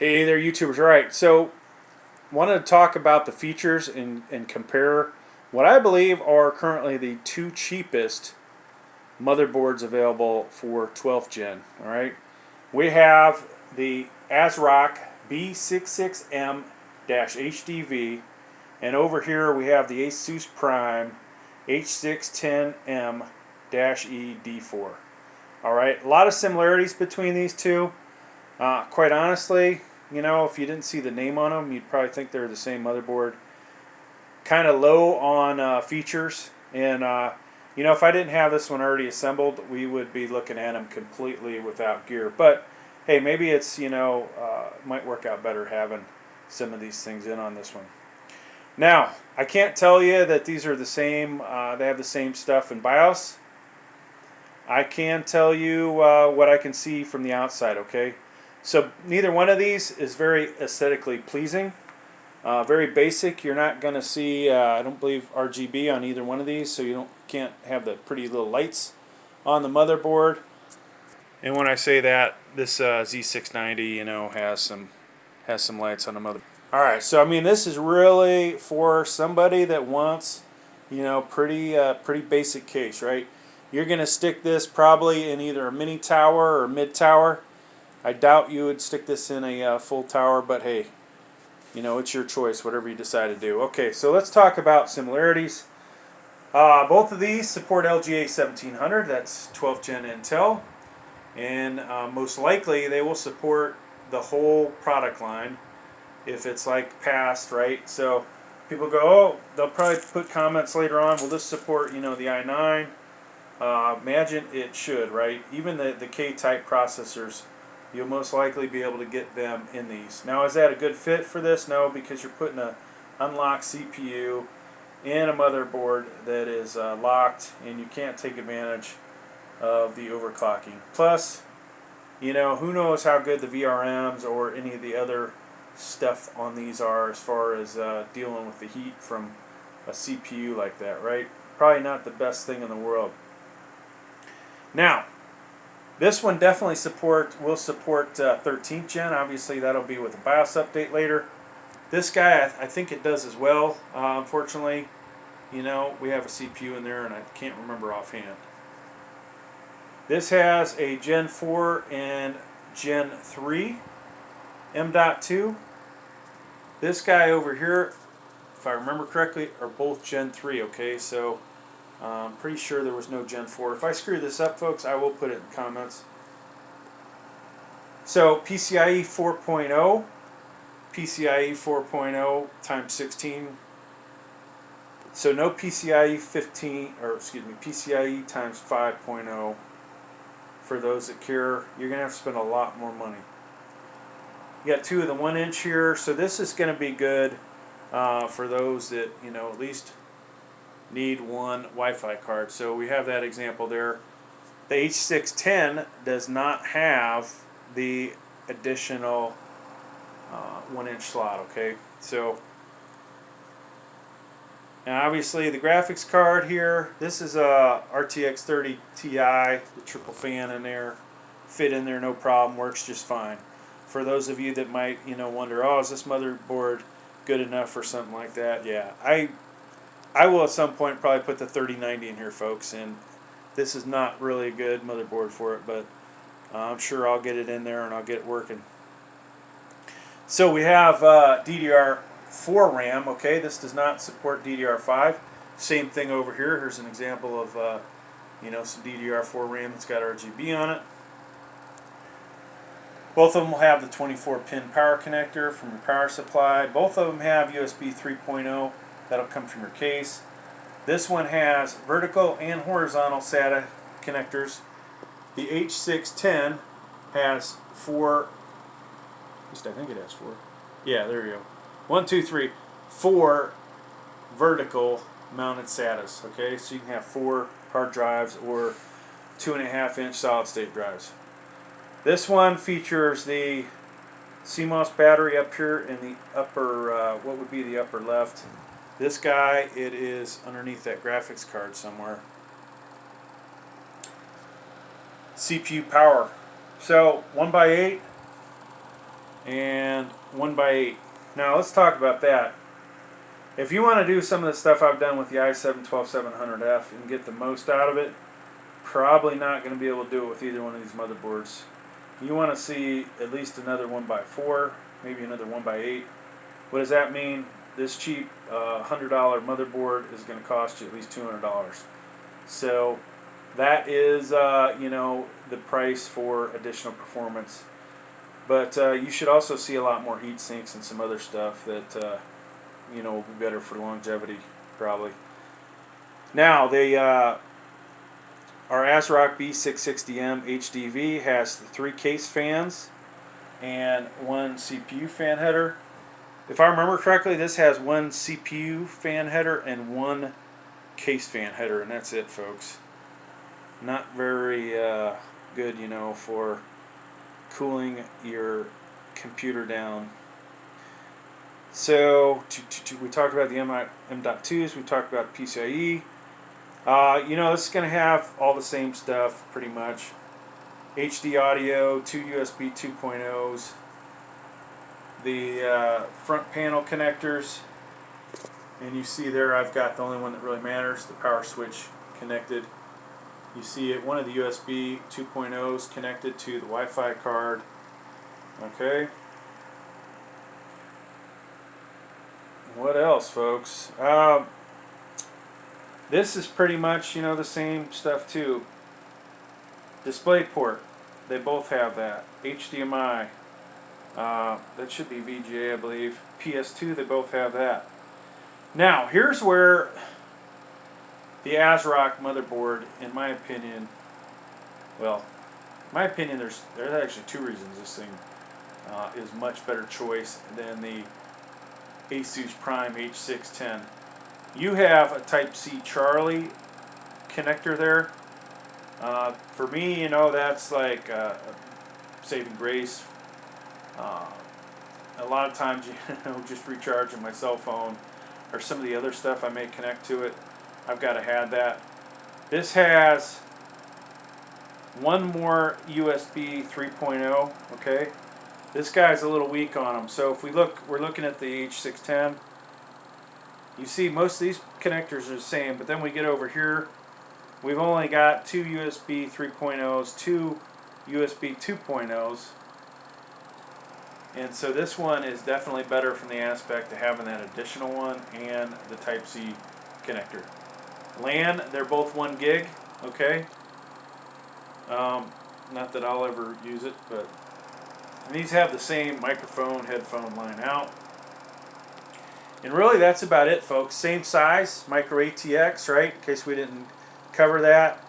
Hey there, YouTubers. All right, so wanted to talk about the features and compare what I believe are currently the two cheapest motherboards available for 12th gen. All right, we have the AsRock B660m-HDV, and over here we have the Asus Prime H610m-E D4. All right, a lot of similarities between these two. Quite honestly, you know, if you didn't see the name on them, you'd probably think they're the same motherboard. Kind of low on features, and you know, if I didn't have this one already assembled, we would be looking at them completely without gear. But hey, maybe it's, you know, might work out better having some of these things in on this one. Now, I can't tell you that these are the same. They have the same stuff in BIOS. I can tell you what I can see from the outside. Okay. So neither one of these is very aesthetically pleasing. Very basic. You're not going to see, I don't believe, RGB on either one of these, so you can't have the pretty little lights on the motherboard. And when I say that, this Z690, you know, has some lights on the motherboard. All right, so I mean, this is really for somebody that wants, you know, pretty basic case, right? You're going to stick this probably in either a mini tower or mid tower. I doubt you would stick this in a full tower, but hey, you know, it's your choice, whatever you decide to do. Okay, so let's talk about similarities. Both of these support LGA 1700, that's 12th gen Intel, and most likely they will support the whole product line if it's like past, right? So people go, oh, they'll probably put comments later on, will this support, you know, the i9? Imagine it should, right? Even the K-type processors, you'll most likely be able to get them in these. Now, is that a good fit for this? No, because you're putting a unlocked CPU in a motherboard that is locked, and you can't take advantage of the overclocking. Plus, you know, who knows how good the VRMs or any of the other stuff on these are as far as dealing with the heat from a CPU like that, right? Probably not the best thing in the world. Now, this one definitely will support 13th gen. Obviously, that'll be with a BIOS update later. This guy, I think it does as well. Unfortunately, you know, we have a CPU in there, and I can't remember offhand. This has a Gen 4 and Gen 3 M.2. This guy over here, if I remember correctly, are both Gen 3. Okay, so I'm pretty sure there was no Gen 4. If I screw this up, folks, I will put it in the comments. So PCIe 4.0, PCIe 4.0 times 16. So no PCIe 15, or excuse me, PCIe times 5.0. For those that care, you're going to have to spend a lot more money. You got two of the 1-inch here, so this is going to be good for those that, you know, at least need one Wi-Fi card. So we have that example there. The H610 does not have the additional 1-inch slot. Okay, so and obviously the graphics card here, this is a RTX 30 Ti, the triple fan in there, fit in there no problem, works just fine. For those of you that might, you know, wonder, oh, is this motherboard good enough for something like that? Yeah, I will at some point probably put the 3090 in here, folks, and this is not really a good motherboard for it, but I'm sure I'll get it in there and I'll get it working. So we have Ddr4 Ram. Okay, this does not support Ddr5. Same thing over here. Here's an example of you know, some Ddr4 Ram that's got RGB on it. Both of them will have the 24-pin power connector from your power supply. Both of them have USB 3.0. That'll come from your case. This one has vertical and horizontal SATA connectors. The H610 has 4, at least I think it has 4. Yeah, there you go. 1, 2, 3, 4 vertical mounted SATAs. Okay, so you can have 4 hard drives or 2.5-inch solid state drives. This one features the CMOS battery up here in the upper, what would be the upper left. This guy, it is underneath that graphics card somewhere. CPU power. So 1x8 and 1x8. Now let's talk about that. If you want to do some of the stuff I've done with the i7-12700F and get the most out of it, probably not going to be able to do it with either one of these motherboards. You want to see at least another 1x4, maybe another 1x8. What does that mean? This cheap $100 motherboard is going to cost you at least $200. So that is, you know, the price for additional performance. But you should also see a lot more heat sinks and some other stuff that you know, will be better for longevity, probably. Now, our AsRock B660m-HDV has 3 case fans and 1 CPU fan header. If I remember correctly, this has 1 CPU fan header and 1 case fan header, and that's it, folks. Not very good, you know, for cooling your computer down. So we talked about the M.2s, we talked about PCIe. You know, this is going to have all the same stuff pretty much. HD audio, 2 USB 2.0s, the front panel connectors, and you see there I've got the only one that really matters, the power switch connected. You see it, one of the USB 2.0s connected to the Wi-Fi card. Okay. What else, folks? This is pretty much, you know, the same stuff too. Display port, they both have that. HDMI, that should be VGA, I believe. PS2, they both have that. Now, here's where the AsRock motherboard, in my opinion, well, in my opinion, there's actually 2 reasons this thing is much better choice than the Asus Prime H610. You have a Type-C Charlie connector there. For me, you know, that's like saving grace. A lot of times, you know, just recharging my cell phone or some of the other stuff I may connect to it, I've got to have that. This has 1 more USB 3.0, okay? This guy's a little weak on them. So if we're looking at the H610, you see most of these connectors are the same, but then we get over here, we've only got 2 USB 3.0s, 2 USB 2.0s, and so this one is definitely better from the aspect of having that additional one and the Type-C connector. LAN, they're both 1 gig, okay? Not that I'll ever use it, but and these have the same microphone, headphone line out. And really that's about it, folks. Same size, micro ATX, right? In case we didn't cover that.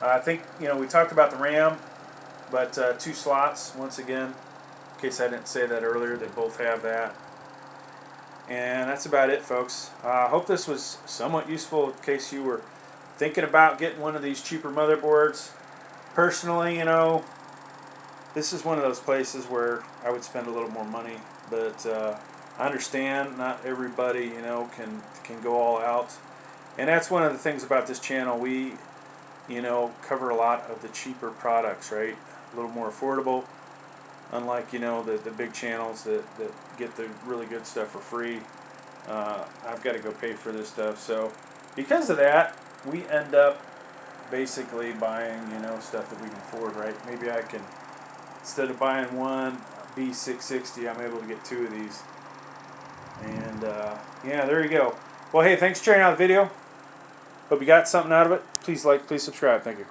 I think, you know, we talked about the RAM, but 2 slots, once again, in case I didn't say that earlier, they both have that. And that's about it, folks. I hope this was somewhat useful in case you were thinking about getting one of these cheaper motherboards. Personally, you know, this is one of those places where I would spend a little more money, but I understand not everybody, you know, can go all out. And that's one of the things about this channel. We, you know, cover a lot of the cheaper products, right? A little more affordable. Unlike, you know, the big channels that get the really good stuff for free. I've got to go pay for this stuff. So because of that, we end up basically buying, you know, stuff that we can afford, right? Maybe I can, instead of buying 1 B660, I'm able to get 2 of these. And yeah, there you go. Well, hey, thanks for checking out the video. Hope you got something out of it. Please like, please subscribe. Thank you.